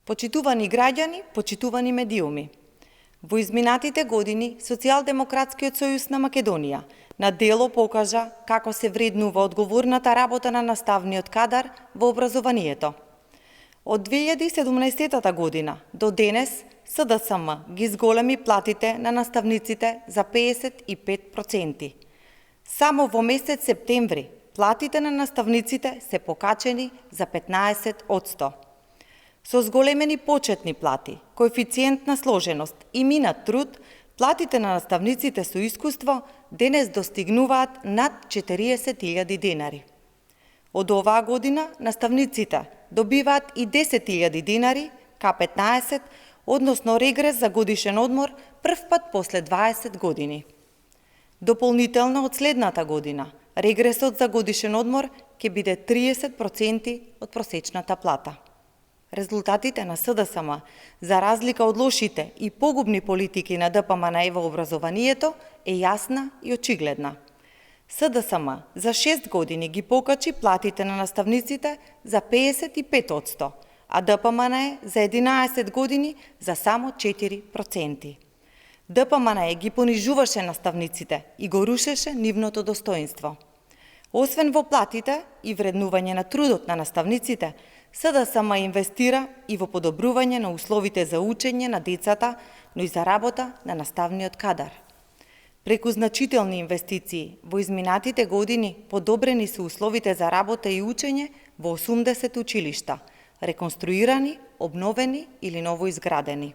Почитувани граѓани, почитувани медиуми. Во изминатите години, Социјалдемократскиот сојуз на Македонија на дело покажа како се вреднува одговорната работа на наставниот кадар во образованието. Од 2017 година до денес СДСМ ги зголеми платите на наставниците за 55%. Само во месец септември платите на наставниците се покачени за 15%. Со зголемени почетни плати, коефициент на сложеност и минат труд, платите на наставниците со искуство денес достигнуваат над 40.000 денари. Од оваа година наставниците добиваат и 10.000 денари, К15, односно регрес за годишен одмор прв пат после 20 години. Дополнително од следната година, регресот за годишен одмор ќе биде 30% од просечната плата. Резултатите на СДСМ, за разлика од лошите и погубни политики на ДПМНЕ во образованието, е јасна и очигледна. СДСМ за 6 години ги покачи платите на наставниците за 55%, а ДПМНЕ за 11 години за само 4%. ДПМНЕ ги понижуваше наставниците и го рушеше нивното достоинство. Освен во платите и вреднување на трудот на наставниците, СДСМ инвестира и во подобрување на условите за учење на децата, но и за работа на наставниот кадар. Преку значителни инвестиции во изминатите години подобрени се условите за работа и учење во 80 училишта, реконструирани, обновени или новоизградени.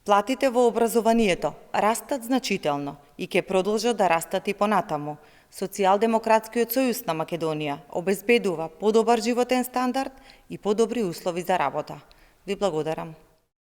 Платите во образованието растат значително и ќе продолжат да растат и понатаму. Социјалдемократскиот сојуз на Македонија обезбедува подобар животен стандард и подобри услови за работа. Ви благодарам.